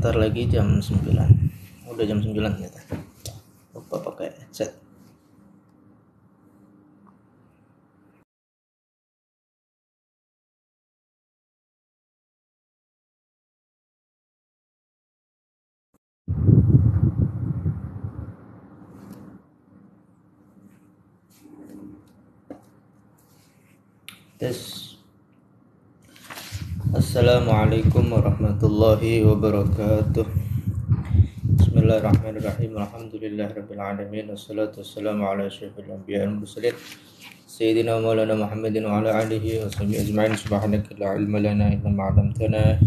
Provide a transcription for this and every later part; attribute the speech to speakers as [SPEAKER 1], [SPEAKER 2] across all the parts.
[SPEAKER 1] Sebentar lagi jam 9. Udah jam 9 ternyata. Lupa pakai headset. Tes. Assalamualaikum warahmatullahi wabarakatuh. Bismillahirrahmanirrahim. Alhamdulillahirabbil alamin. Wassalatu wassalamu ala asyrofil anbiya'i wal mursalin sayyidina maulana Muhammadin wa ala alihi wa sahbihi ajma'in. Subhanaka la ilma lana illa ma 'allamtana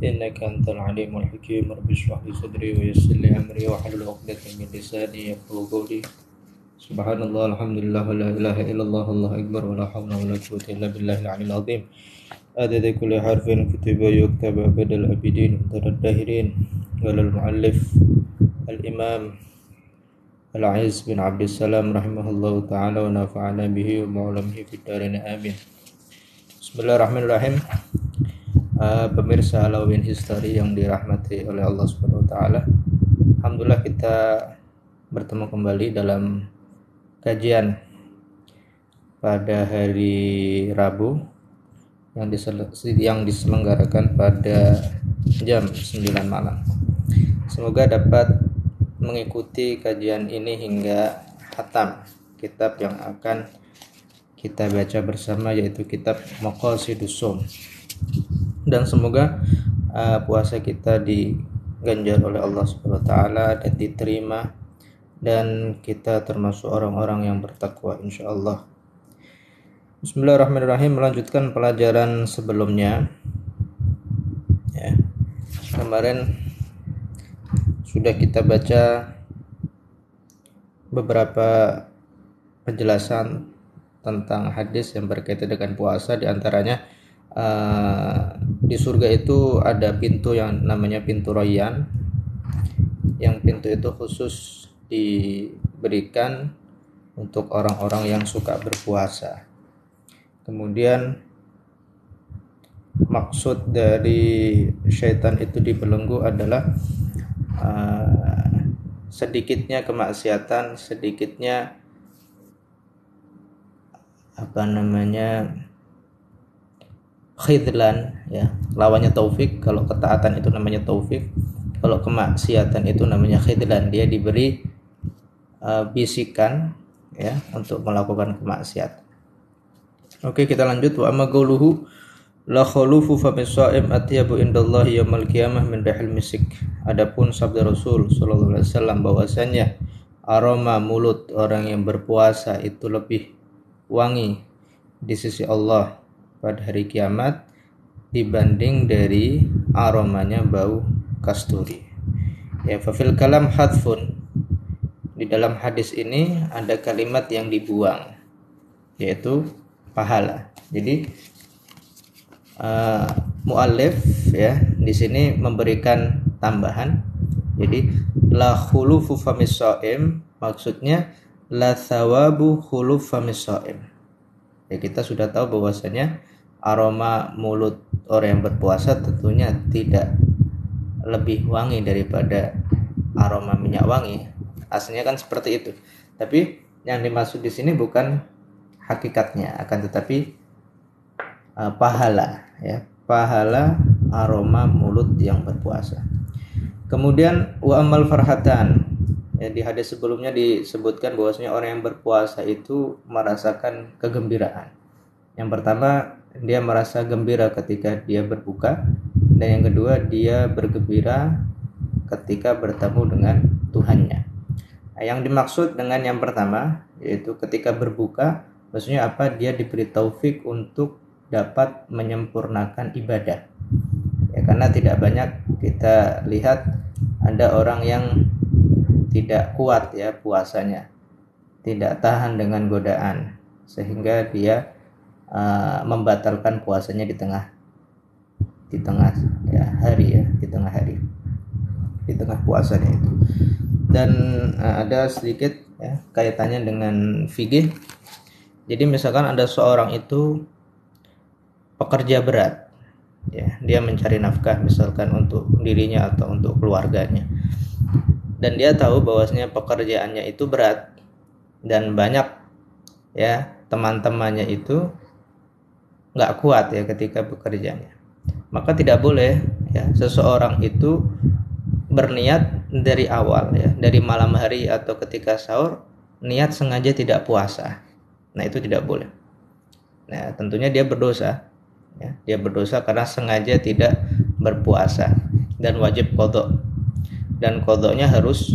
[SPEAKER 1] innaka antal alimul hakim. Rabbi shrah li sadri wa yassir li amri wa hlul 'uqdatam min lisani yafqahu qawli. Subhanallah, alhamdulillah, wa la ilaha illallah, Allahu akbar, wa la hawla wa la quwwata illa billahil 'aliyyil 'azim. Adada kulli harfin kutiba yuktaba badal abidin darad dahirin. Walal muallif al-imam Al-Aziz bin Abdussalam rahimahullahu ta'ala wa nafa'ana bihi wa ma'ulamihi fid dharain amin. Bismillahirrahmanirrahim. Pemirsa Halloween History yang dirahmati oleh Allah Subhanahu wa taala. Alhamdulillah kita bertemu kembali dalam kajian pada hari Rabu yang diselenggarakan pada jam 9 malam. Semoga dapat mengikuti kajian ini hingga khatam kitab yang akan kita baca bersama, yaitu kitab Maqasidus Shaum. Dan semoga puasa kita diganjar oleh Allah Subhanahu wa taala dan diterima, dan kita termasuk orang-orang yang bertakwa insyaallah. Bismillahirrahmanirrahim. Melanjutkan pelajaran sebelumnya ya. Kemarin sudah kita baca beberapa penjelasan tentang hadis yang berkaitan dengan puasa. Di antaranya di surga itu ada pintu yang namanya pintu Rayyan, yang pintu itu khusus diberikan untuk orang-orang yang suka berpuasa. Kemudian maksud dari syaitan itu dibelenggu adalah sedikitnya kemaksiatan, sedikitnya khidlan ya, lawannya taufik. Kalau ketaatan itu namanya taufik, kalau kemaksiatan itu namanya khidlan. Dia diberi bisikan ya untuk melakukan kemaksiatan. Oke, kita lanjut. Wa amma qauluhu la khulufu fa bisaim atyabu indallahi yaumil qiyamah min rihil misik. Adapun sabda Rasul sallallahu alaihi wasallam bahwasanya aroma mulut orang yang berpuasa itu lebih wangi di sisi Allah pada hari kiamat dibanding dari aromanya bau kasturi. Ya, fa fil kalam hadfun. Di dalam hadis ini ada kalimat yang dibuang, yaitu pahala. Jadi muallif ya di sini memberikan tambahan. Jadi la khulufu famis shaim, maksudnya la thawabu khuluf famis shaim. Ya, kita sudah tahu bahwasanya aroma mulut orang yang berpuasa tentunya tidak lebih wangi daripada aroma minyak wangi. Aslinya kan seperti itu. Tapi yang dimaksud di sini bukan hakikatnya, akan tetapi pahala ya, pahala aroma mulut yang berpuasa. Kemudian wa amal farhatan ya, di hadis sebelumnya disebutkan bahwasanya orang yang berpuasa itu merasakan kegembiraan. Yang pertama, dia merasa gembira ketika dia berbuka, dan yang kedua dia bergembira ketika bertemu dengan Tuhannya. Nah, yang dimaksud dengan yang pertama yaitu ketika berbuka, maksudnya apa? Dia diberi taufik untuk dapat menyempurnakan ibadah. Ya, karena tidak banyak kita lihat ada orang yang tidak kuat ya puasanya, tidak tahan dengan godaan, sehingga dia membatalkan puasanya di tengah ya, hari ya, di tengah puasanya itu. Dan ada sedikit ya, kaitannya dengan fikih. Jadi misalkan ada seorang itu pekerja berat ya, dia mencari nafkah misalkan untuk dirinya atau untuk keluarganya, dan dia tahu bahwasanya pekerjaannya itu berat dan banyak ya teman-temannya itu nggak kuat ya ketika bekerjanya, maka tidak boleh ya seseorang itu berniat dari awal ya, dari malam hari atau ketika sahur niat sengaja tidak puasa. Nah, itu tidak boleh. Nah, tentunya dia berdosa ya, dia berdosa karena sengaja tidak berpuasa dan wajib qadha. Dan qadhanya harus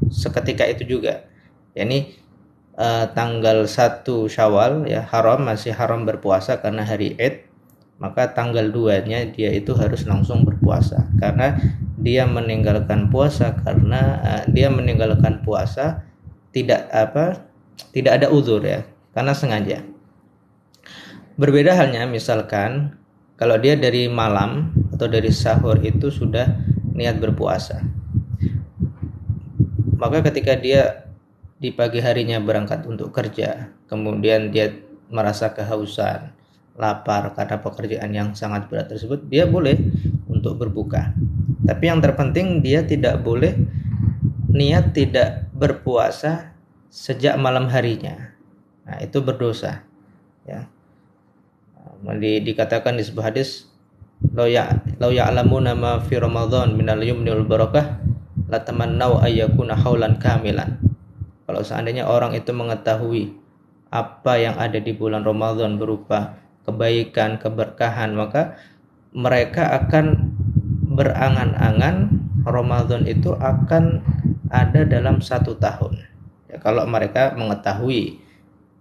[SPEAKER 1] seketika itu juga. Yakni tanggal 1 Syawal ya masih haram berpuasa karena hari Id, maka tanggal 2-nya dia itu harus langsung berpuasa karena dia meninggalkan puasa tidak ada uzur ya, karena sengaja. Berbeda halnya misalkan kalau dia dari malam atau dari sahur itu sudah niat berpuasa, maka ketika dia di pagi harinya berangkat untuk kerja, kemudian dia merasa kehausan, lapar karena pekerjaan yang sangat berat tersebut, dia boleh untuk berbuka. Tapi yang terpenting dia tidak boleh niat tidak berpuasa sejak malam harinya. Nah, itu berdosa. Ya. Dikatakan di sebuah hadis, "Lau ya'lamuna ma fi Ramadan minal yumni wal barakah, latamannau ayyakuna haulan kamilan." Kalau seandainya orang itu mengetahui apa yang ada di bulan Ramadan berupa kebaikan, keberkahan, maka mereka akan berangan-angan Ramadan itu akan ada dalam 1 tahun. Ya, kalau mereka mengetahui,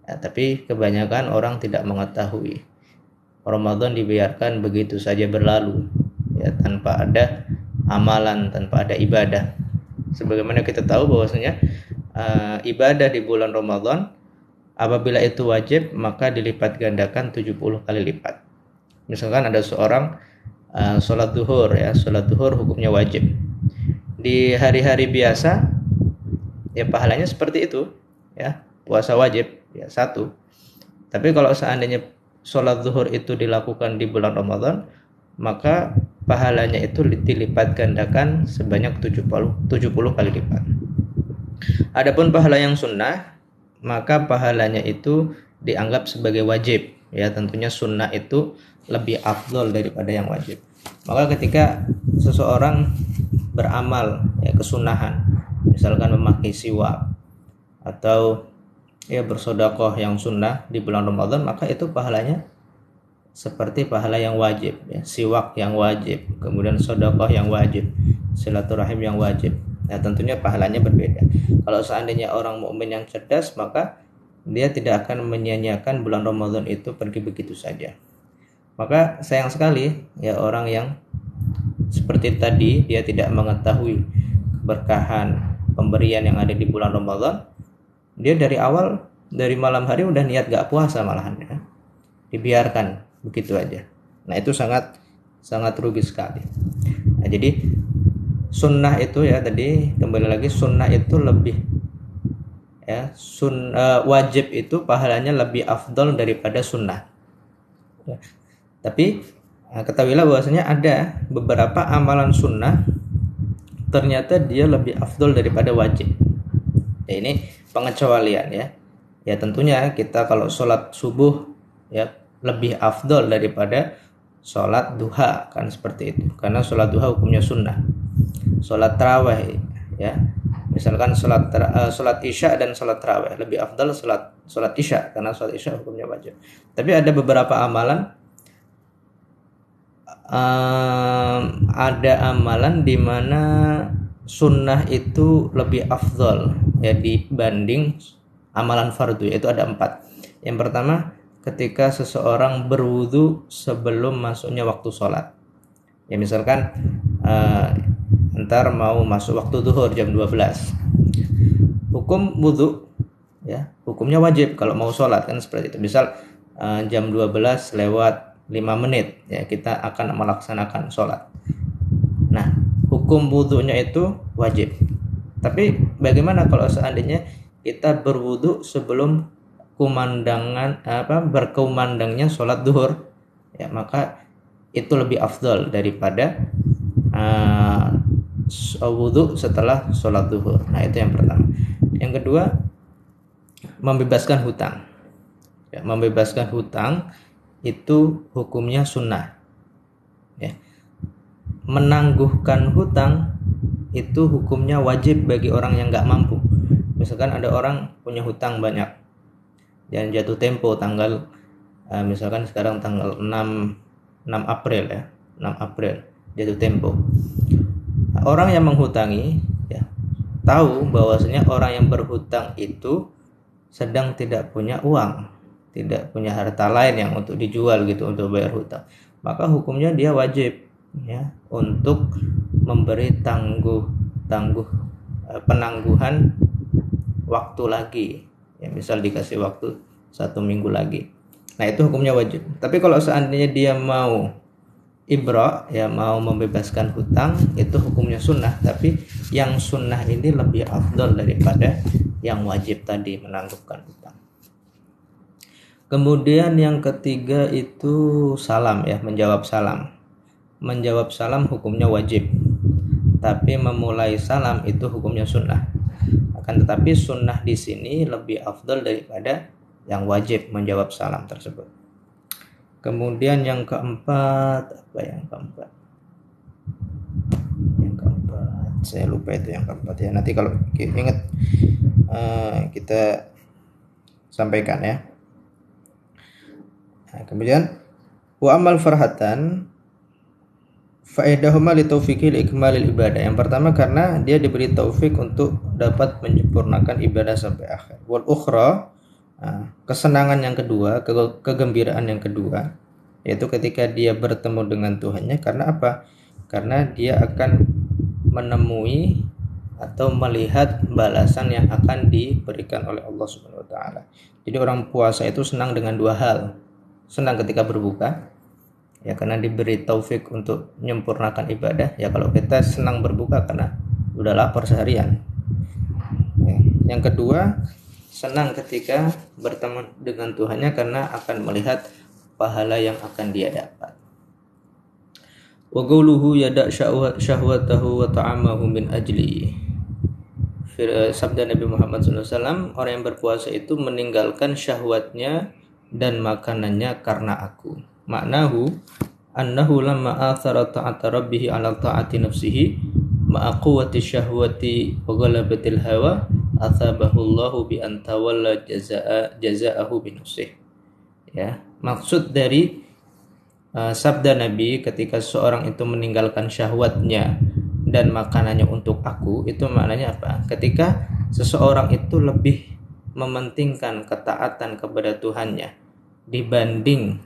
[SPEAKER 1] ya, tapi kebanyakan orang tidak mengetahui. Ramadan dibiarkan begitu saja berlalu, ya, tanpa ada amalan, tanpa ada ibadah. Sebagaimana kita tahu bahwasanya ibadah di bulan Ramadan apabila itu wajib maka dilipat gandakan 70 kali lipat. Misalkan ada seorang sholat duhur ya, sholat duhur hukumnya wajib. Di hari-hari biasa ya pahalanya seperti itu ya, puasa wajib ya 1. Tapi kalau seandainya sholat zuhur itu dilakukan di bulan Ramadan, maka pahalanya itu dilipat gandakan sebanyak 70 kali lipat. Adapun pahala yang sunnah, maka pahalanya itu dianggap sebagai wajib ya, tentunya sunnah itu lebih afdol daripada yang wajib. Maka ketika seseorang beramal ya kesunahan, misalkan memakai siwak atau ya bersedekah yang sunnah di bulan Ramadan, maka itu pahalanya seperti pahala yang wajib ya, siwak yang wajib, kemudian sedekah yang wajib, silaturahim yang wajib. Nah, tentunya pahalanya berbeda. Kalau seandainya orang mukmin yang cerdas, maka dia tidak akan menyia-nyiakan bulan Ramadan itu pergi begitu saja. Maka sayang sekali ya orang yang seperti tadi, dia tidak mengetahui keberkahan pemberian yang ada di bulan Ramadan. Dia dari awal, dari malam hari udah niat gak puasa malahan ya. Dibiarkan begitu aja. Nah, itu sangat rugi sekali. Nah, jadi sunnah itu ya, tadi kembali lagi, sunnah itu lebih ya, wajib itu pahalanya lebih afdol daripada sunnah ya. Tapi ketahuilah bahwasanya ada beberapa amalan sunnah ternyata dia lebih afdol daripada wajib ya, ini pengecualian ya. Ya tentunya kita kalau sholat subuh ya lebih afdol daripada sholat duha, kan seperti itu, karena sholat duha hukumnya sunnah. Sholat tarawih ya, misalkan sholat isya dan sholat tarawih, lebih afdal sholat isya karena sholat isya hukumnya wajib. Tapi ada beberapa amalan, ada amalan di mana sunnah itu lebih afdal ya dibanding amalan fardu, yaitu ada 4. Yang pertama, ketika seseorang berwudu sebelum masuknya waktu sholat ya, misalkan ntar mau masuk waktu zuhur jam 12, hukum wudu ya hukumnya wajib kalau mau sholat, kan seperti itu. Misal jam 12 lewat 5 menit ya, kita akan melaksanakan sholat. Nah, hukum wudunya itu wajib. Tapi bagaimana kalau seandainya kita berwudu sebelum berkumandangnya sholat zuhur ya, maka itu lebih afdal daripada wudhu setelah sholat zuhur. Nah, itu yang pertama. Yang kedua, membebaskan hutang. Ya, membebaskan hutang itu hukumnya sunnah. Ya. Menangguhkan hutang itu hukumnya wajib bagi orang yang nggak mampu. Misalkan ada orang punya hutang banyak dan jatuh tempo tanggal misalkan sekarang tanggal 6 April ya, 6 April jatuh tempo. Orang yang menghutangi ya, tahu bahwasanya orang yang berhutang itu sedang tidak punya uang, tidak punya harta lain yang untuk dijual gitu untuk bayar hutang, maka hukumnya dia wajib ya untuk memberi penangguhan waktu lagi ya, misal dikasih waktu 1 minggu lagi. Nah, itu hukumnya wajib. Tapi kalau seandainya dia mau ibra ya, mau membebaskan hutang, itu hukumnya sunnah. Tapi yang sunnah ini lebih afdal daripada yang wajib tadi, menangguhkan hutang. Kemudian yang ketiga itu salam ya, menjawab salam. Menjawab salam hukumnya wajib, tapi memulai salam itu hukumnya sunnah. Akan tetapi sunnah di sini lebih afdal daripada yang wajib menjawab salam tersebut. Kemudian yang keempat, apa yang keempat? Yang keempat, saya lupa itu yang keempat ya. Nanti kalau ingat kita sampaikan ya. Nah, kemudian wa amal farhatan faedahuma li taufiqil ikmalil ibadah. Yang pertama karena dia diberi taufik untuk dapat menyempurnakan ibadah sampai akhir. Wal ukhra, kesenangan yang kedua, kegembiraan yang kedua, yaitu ketika dia bertemu dengan Tuhannya. Karena apa? Karena dia akan menemui atau melihat balasan yang akan diberikan oleh Allah Subhanahu wa taala. Jadi orang puasa itu senang dengan dua hal. Senang ketika berbuka ya, karena diberi taufik untuk menyempurnakan ibadah. Ya, kalau kita senang berbuka karena udah lapar seharian ya. Yang kedua, senang ketika bertemu dengan Tuhannya karena akan melihat pahala yang akan dia dapat. Wa qawluhu yada' syahwatahu wa ta'amahu min ajli. Sabda Nabi Muhammad SAW, orang yang berpuasa itu meninggalkan syahwatnya dan makanannya karena aku. Maknahu annahu lamma athara ta'ata rabbih ala ta'ati nafsihi ma'a quwwati syahwati wa ghalabatil hawa athabahu Allahu bi an tawalla jazaahu bi nafsihi. Ya, maksud dari sabda Nabi ketika seorang itu meninggalkan syahwatnya dan makanannya untuk aku, itu maknanya apa? Ketika seseorang itu lebih mementingkan ketaatan kepada Tuhannya dibanding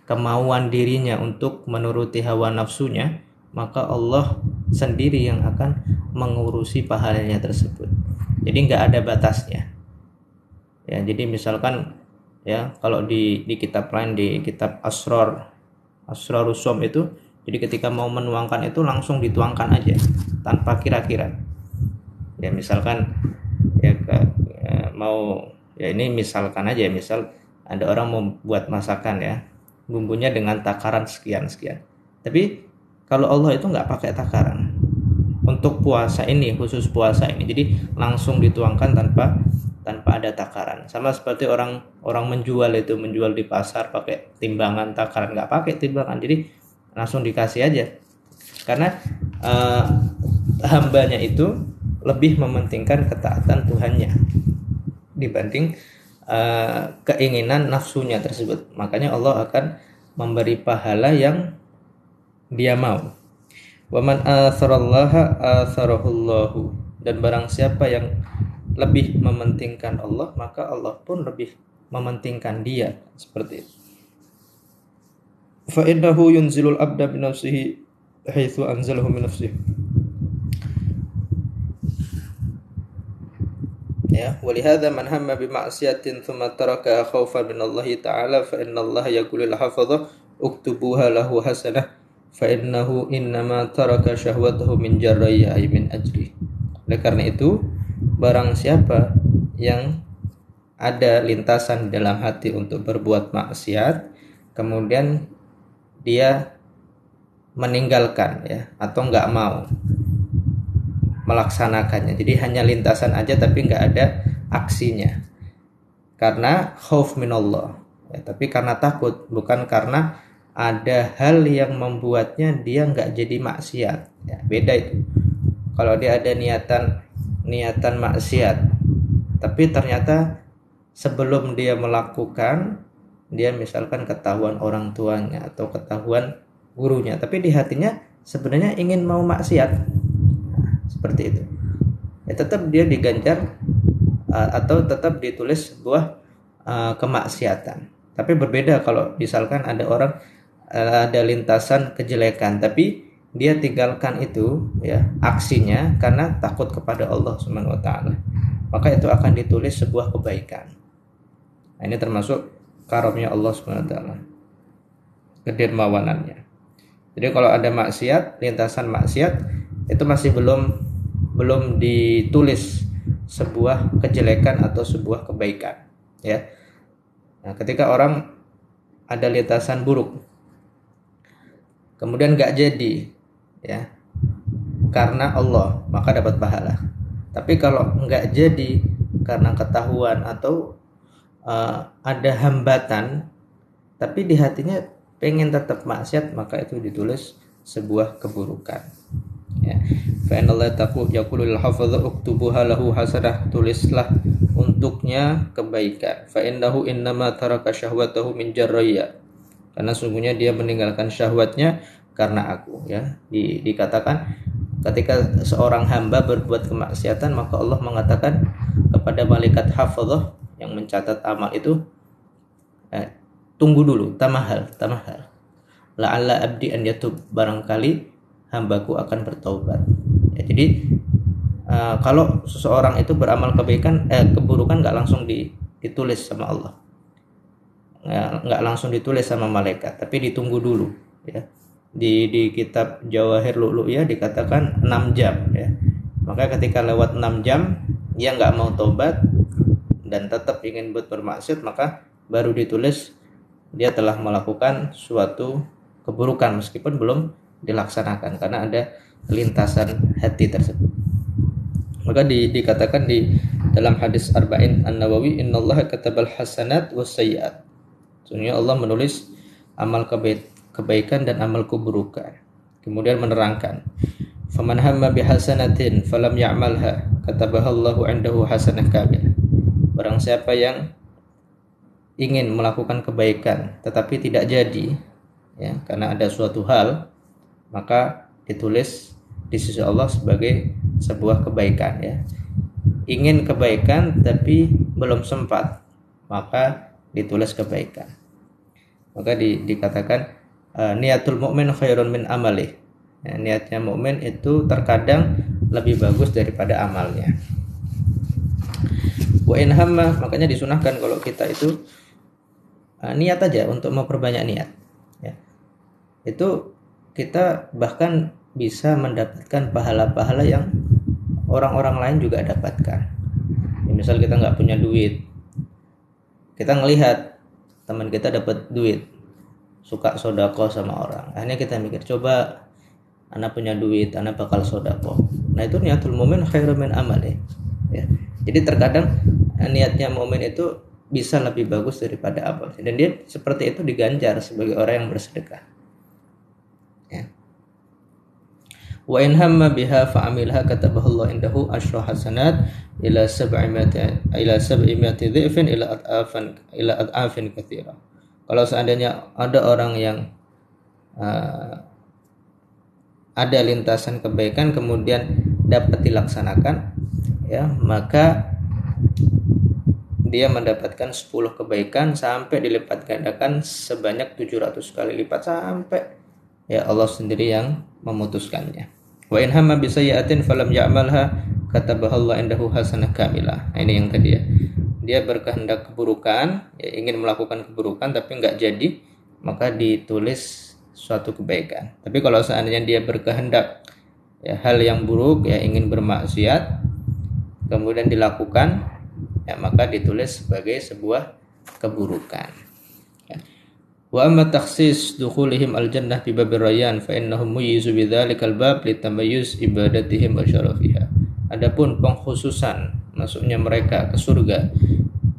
[SPEAKER 1] kemauan dirinya untuk menuruti hawa nafsunya, maka Allah sendiri yang akan mengurusi pahalanya tersebut. Jadi nggak ada batasnya. Ya, jadi misalkan ya, kalau di kitab lain, di kitab Asrarus Som itu, jadi ketika mau menuangkan itu langsung dituangkan aja tanpa kira-kira. Ya, misalkan ya mau ya, ini misalkan aja, misal ada orang mau buat masakan ya, bumbunya dengan takaran sekian. Tapi kalau Allah itu nggak pakai takaran. Untuk puasa ini, khusus puasa ini, jadi langsung dituangkan tanpa ada takaran. Sama seperti orang menjual di pasar pakai timbangan, takaran, nggak pakai timbangan, jadi langsung dikasih aja. Karena hambanya itu lebih mementingkan ketaatan Tuhannya dibanding keinginan nafsunya tersebut. Makanya Allah akan memberi pahala yang dia mau. Waman atharallaha atharahullahu, dan barang siapa yang lebih mementingkan Allah, maka Allah pun lebih mementingkan dia. Seperti itu. Fa innahu yunzilul abda bi nafsihi haitsu anzalahu min nafsihi. Ya, walihada man hamma bi ma'siyatin thumma taraka khaufan min Allah ta'ala fa inna Allah yaqulu lil hafadha uktubuha lahu hasanah fa innahu innama taraka syahwatahu min jarrayya ay min ajri. Oleh karena itu, barang siapa yang ada lintasan di dalam hati untuk berbuat maksiat, kemudian dia meninggalkan ya, atau nggak mau melaksanakannya. Jadi hanya lintasan aja tapi nggak ada aksinya. Karena khauf minallah, ya, tapi karena takut, bukan karena ada hal yang membuatnya dia nggak jadi maksiat. Ya, beda itu. Kalau dia ada niatan maksiat, tapi ternyata sebelum dia melakukan, dia misalkan ketahuan orang tuanya atau ketahuan gurunya, tapi di hatinya sebenarnya ingin mau maksiat, seperti itu, ya tetap dia diganjar atau tetap ditulis sebuah kemaksiatan. Tapi berbeda kalau misalkan ada orang ada lintasan kejelekan, tapi dia tinggalkan itu ya aksinya karena takut kepada Allah Subhanahu wa taala, maka itu akan ditulis sebuah kebaikan. Nah, ini termasuk karunia Allah Subhanahu wa taala, kedermawanannya. Jadi kalau ada maksiat, lintasan maksiat itu masih belum ditulis sebuah kejelekan atau sebuah kebaikan, ya. Nah, ketika orang ada lintasan buruk, kemudian nggak jadi, ya, karena Allah, maka dapat pahala. Tapi kalau nggak jadi karena ketahuan atau ada hambatan, tapi di hatinya pengen tetap maksiat, maka itu ditulis sebuah keburukan. Ya, fa innallaha yaqulu lil hafadh uktubuha lahu hasanah, tulislah untuknya kebaikan. Fa innahu innama taraka syahwatahu min jarraya, karena sungguhnya dia meninggalkan syahwatnya karena aku, ya. Dikatakan ketika seorang hamba berbuat kemaksiatan, maka Allah mengatakan kepada malaikat hafadhah yang mencatat amal itu, tunggu dulu, tamahal, la'alla abdi an yatub, barangkali hambaku akan bertaubat. Ya, jadi kalau seseorang itu beramal keburukan nggak langsung ditulis sama Allah, nggak langsung ditulis sama malaikat, tapi ditunggu dulu, ya. Di kitab Jawahir Lu'lu'iyah dikatakan 6 jam, ya. Maka ketika lewat 6 jam dia nggak mau taubat dan tetap ingin bermaksiat, maka baru ditulis dia telah melakukan suatu keburukan meskipun belum dilaksanakan karena ada lintasan hati tersebut. Maka dikatakan di dalam hadis Arba'in An-Nawawi, innallaha katabal hasanat was sayyi'at. Sesungguhnya Allah menulis amal kebaikan dan amal keburukan. Kemudian menerangkan, faman hamma bihasanatin falam ya'malha katabahallahu 'indahu hasanah kamilah. Barang siapa yang ingin melakukan kebaikan tetapi tidak jadi, ya, karena ada suatu hal, maka ditulis di sisi Allah sebagai sebuah kebaikan, ya. Ingin kebaikan tapi belum sempat, maka ditulis kebaikan. Maka dikatakan niatul mukmin khairun min amalih. Ya, niatnya mukmin itu terkadang lebih bagus daripada amalnya. Wa in hamma, makanya disunahkan kalau kita itu niat aja untuk memperbanyak niat, ya. Itu kita bahkan bisa mendapatkan pahala-pahala yang orang-orang lain juga dapatkan. Ya, misal kita nggak punya duit, kita ngelihat teman kita dapat duit, suka sodako sama orang, akhirnya kita mikir, coba anak punya duit, anak bakal sodako. Nah, itu niatul mu'min khairun min amali, ya. Jadi terkadang niatnya mu'min itu bisa lebih bagus daripada amal, dan dia seperti itu diganjar sebagai orang yang bersedekah, ya. Wa in hamma biha fa'amilha katabahallahu indahu asyra hasanat ila 700 dhifin ila ad'afin katsira. Kalau seandainya ada orang yang ada lintasan kebaikan kemudian dapat dilaksanakan, ya, maka dia mendapatkan 10 kebaikan sampai dilipat gandakan sebanyak 700 kali lipat, sampai, ya, Allah sendiri yang memutuskannya. Wa in hamma bi sayyi'atin falam ya'malha katabahallahu indahu hasanah kamilah. Nah, ini yang tadi, ya. Dia berkehendak keburukan, ya, ingin melakukan keburukan tapi enggak jadi, maka ditulis suatu kebaikan. Tapi kalau seandainya dia berkehendak, ya, hal yang buruk, ya, ingin bermaksiat kemudian dilakukan, ya, maka ditulis sebagai sebuah keburukan, ya. Wa amma takhsis dukhulihim al-jannah bi babir rayyan fa innahum muyyizu bidzalikal bab litamayyuz ibadatihim wa syarafiha. Adapun pengkhususan masuknya mereka ke surga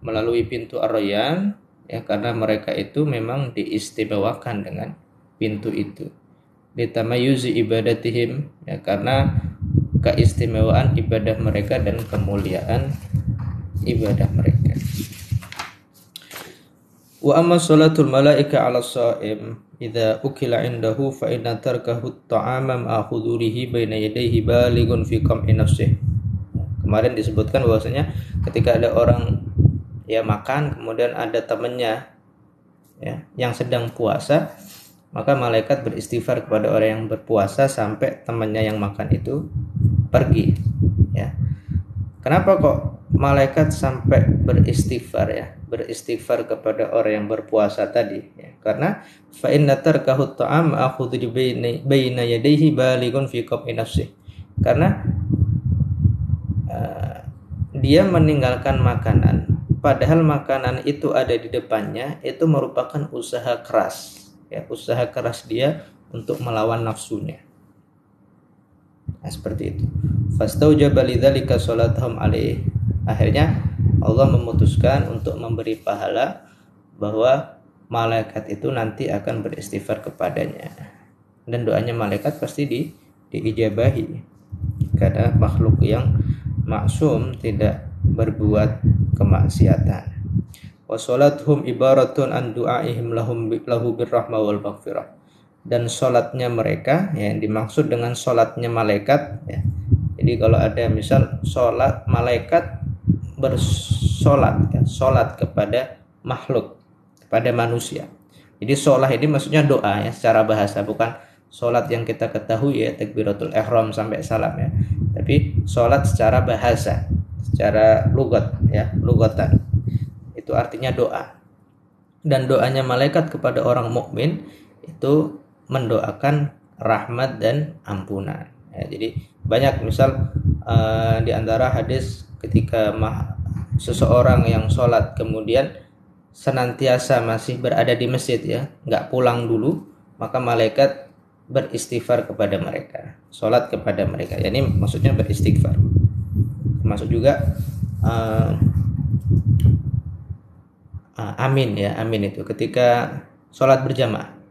[SPEAKER 1] melalui pintu ar-rayyan, ya, karena mereka itu memang diistimewakan dengan pintu itu. Litamayyuzi ibadatihim, ya, karena keistimewaan ibadah mereka dan kemuliaan ibadah mereka. Wa amma salatul malaika 'ala shaim idza ukila indahu fa inna tarkahu at-ta'ama ma hudurihi baina yadayhi balighun fi qam'i nafsihi. Kemarin disebutkan bahwasanya ketika ada orang ya makan, kemudian ada temannya ya yang sedang puasa, maka malaikat beristighfar kepada orang yang berpuasa sampai temannya yang makan itu pergi, ya. Kenapa kok malaikat sampai beristighfar, ya? Beristighfar kepada orang yang berpuasa tadi, ya. Karena fa inna tarkahu ta'am akhudhu baina yadayhi balighun fi qam'i nafsihi. Karena dia meninggalkan makanan, padahal makanan itu ada di depannya, itu merupakan usaha keras, ya, usaha keras dia untuk melawan nafsunya. Nah, seperti itu. Fastaujaba lidzalika salatahum alaih. Akhirnya Allah memutuskan untuk memberi pahala bahwa malaikat itu nanti akan beristighfar kepadanya. Dan doanya malaikat pasti diijabahi. Karena makhluk yang maksum tidak berbuat kemaksiatan. Wa salatuhum ibaratun an du'aihim lahu birrahmah wal maghfirah. Dan salatnya mereka, ya, yang dimaksud dengan salatnya malaikat, ya. Jadi kalau ada misal salat malaikat bersolat, ya, salat kepada makhluk, kepada manusia. Jadi salat ini maksudnya doa, ya, secara bahasa, bukan salat yang kita ketahui, ya, takbiratul ihram sampai salam, ya. Tapi salat secara bahasa, secara lugat, ya, lugatan. Itu artinya doa. Dan doanya malaikat kepada orang mukmin itu mendoakan rahmat dan ampunan, ya. Jadi banyak misal di antara hadis ketika seseorang yang sholat kemudian senantiasa masih berada di masjid, ya, nggak pulang dulu, maka malaikat beristighfar kepada mereka, sholat kepada mereka. Ya, ini maksudnya beristighfar. Termasuk juga amin, ya, amin itu ketika sholat berjamaah.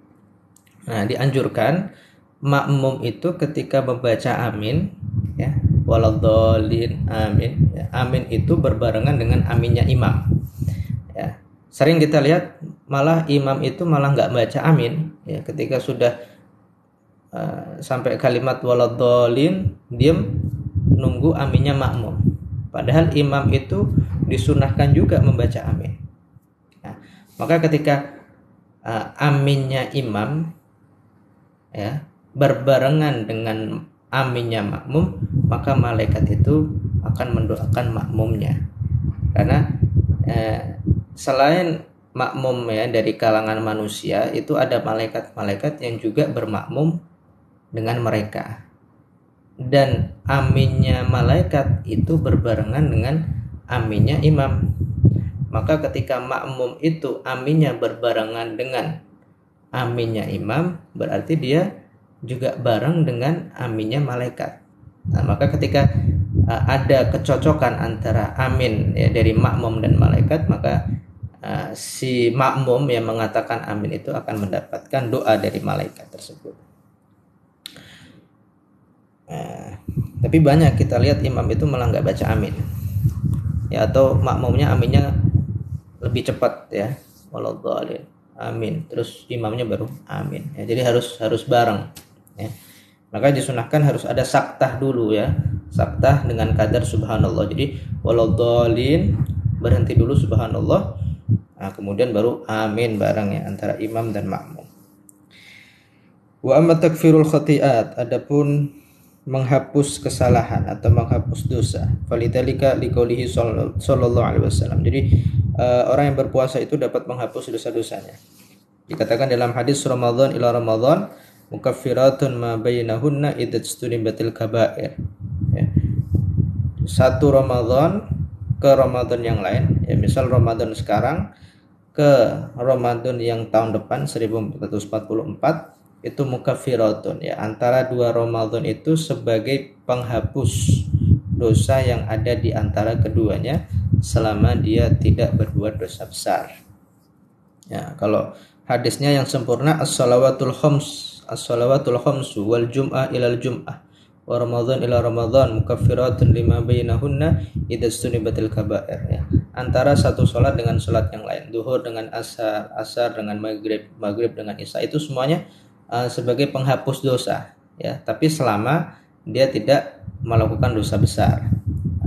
[SPEAKER 1] Nah, dianjurkan makmum itu ketika membaca amin, ya, waladhdallin amin, ya, amin itu berbarengan dengan aminnya imam, ya. Sering kita lihat malah imam itu malah nggak baca amin, ya, ketika sudah sampai kalimat waladhdallin diam nunggu aminnya makmum, padahal imam itu disunahkan juga membaca amin. Nah, maka ketika aminnya imam, ya, berbarengan dengan aminnya makmum, maka malaikat itu akan mendoakan makmumnya. Karena selain makmum, ya, dari kalangan manusia, itu ada malaikat-malaikat yang juga bermakmum dengan mereka. Dan aminnya malaikat itu berbarengan dengan aminnya imam. Maka ketika makmum itu aminnya berbarengan dengan aminnya imam, berarti dia juga bareng dengan aminnya malaikat. Nah, maka ketika ada kecocokan antara amin, ya, dari makmum dan malaikat, maka si makmum yang mengatakan amin itu akan mendapatkan doa dari malaikat tersebut. Tapi banyak kita lihat imam itu malah nggak baca amin, ya, atau makmumnya aminnya lebih cepat, ya, waladhdallin amin, terus imamnya baru amin, ya. Jadi harus bareng, ya. Maka disunahkan harus ada saktah dulu, ya, saktah dengan kadar subhanallah. Jadi waladhdallin berhenti dulu subhanallah, nah, kemudian baru amin bareng, ya, antara imam dan makmum. Wa amma takfirul khati'at, adapun menghapus kesalahan atau menghapus dosa, falidzalika liqaulihi sallallahu alaihi wasallam. Jadi orang yang berpuasa itu dapat menghapus dosa-dosanya. Dikatakan dalam hadis Ramadan ila Ramadan mukaffiratun ma bainahunna idastunibatil kaba'ir, ya. Satu Ramadan ke Ramadan yang lain, ya, misal Ramadan sekarang ke Ramadan yang tahun depan 1444 itu mukaffiratun, ya, antara dua Ramadan itu sebagai penghapus dosa yang ada di antara keduanya selama dia tidak berbuat dosa besar. Ya, kalau hadisnya yang sempurna as-salawatul khamsu wal jum'ah ilal jum'ah wa ramadhan ila ramadhan mukaffiratun lima bainahunna idza sunibatil kaba'ir, ya. Antara satu salat dengan salat yang lain, zuhur dengan asar, asar dengan maghrib, maghrib dengan isya, itu semuanya sebagai penghapus dosa, ya. Tapi selama dia tidak melakukan dosa besar.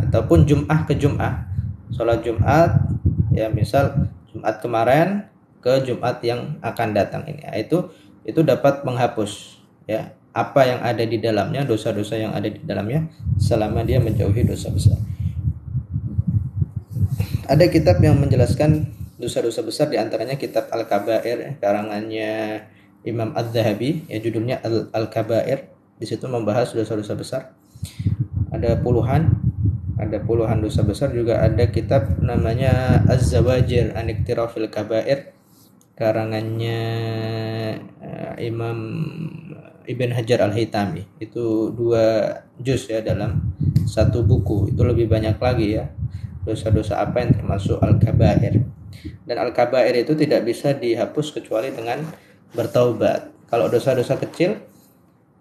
[SPEAKER 1] Ataupun Jum'ah ke Jum'ah, salat Jumat, ya, misal Jumat kemarin ke Jumat yang akan datang ini, itu dapat menghapus, ya, apa yang ada di dalamnya, dosa-dosa yang ada di dalamnya selama dia menjauhi dosa besar. Ada kitab yang menjelaskan dosa-dosa besar, diantaranya kitab Al-Kabair, karangannya Imam Az-Zahabi, ya, judulnya Al-Kabair. Di situ membahas dosa-dosa besar. Ada puluhan dosa besar. Juga ada kitab namanya Az-Zawajir an Iktirafil Kabair, karangannya Imam Ibn Hajar Al-Haytami. Itu 2 juz, ya, dalam satu buku. Itu lebih banyak lagi, ya, dosa-dosa apa yang termasuk Al-Kabair. Dan Al-Kabair itu tidak bisa dihapus kecuali dengan bertaubat. Kalau dosa-dosa kecil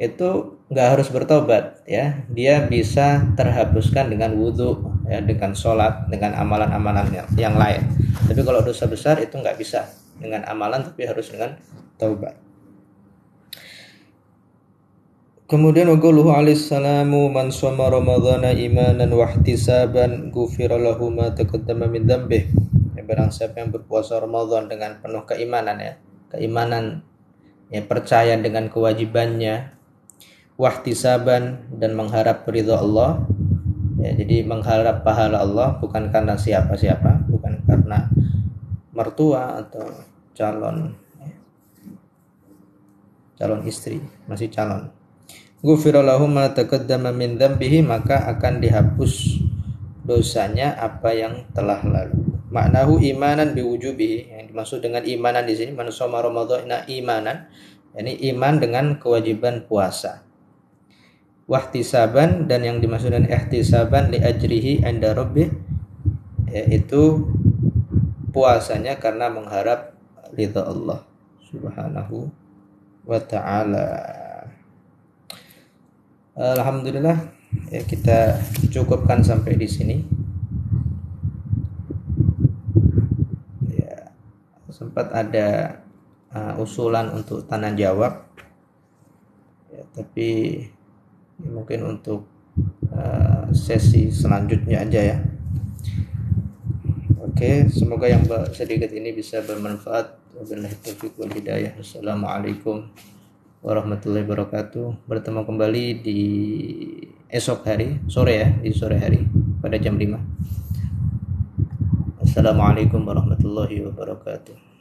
[SPEAKER 1] itu nggak harus bertobat, ya, dia bisa terhapuskan dengan wudhu, ya, dengan sholat, dengan amalan-amalan yang lain. Tapi kalau dosa besar itu nggak bisa dengan amalan, tapi harus dengan taubat. Kemudian waquluhu alaihissalamu man shoma ramadhana imanan wa ihtisaban ghufira lahu ma taqaddama min dzambih. Barang siapa yang berpuasa Ramadan dengan penuh keimanan, ya, keimanan, ya, percaya dengan kewajibannya, wahtisaban, dan mengharap ridha Allah, ya, jadi mengharap pahala Allah bukan karena siapa-siapa, bukan karena mertua atau calon istri, masih calon. Ghufira lahu ma taqaddama min dzambihi, maka akan dihapus dosanya apa yang telah lalu. Maknahu imanan biwujubihi, yang dimaksud dengan imanan di sini man shoma ramadhana imanan, yakni iman dengan kewajiban puasa. Wahtisaban, dan yang dimaksud dengan ihtisaban li ajrihi inda rabbih, yaitu puasanya karena mengharap ridha Allah Subhanahu wa ta'ala. Alhamdulillah, ya, kita cukupkan sampai di sini. Ya, sempat ada usulan untuk tanya jawab, ya, tapi ya, mungkin untuk sesi selanjutnya aja, ya. Oke, semoga yang sedikit ini bisa bermanfaat. Wabillahi taufiq wal hidayah. Assalamualaikum warahmatullahi wabarakatuh. Bertemu kembali di esok hari, sore, ya, di sore hari pada jam 5. Assalamualaikum warahmatullahi wabarakatuh.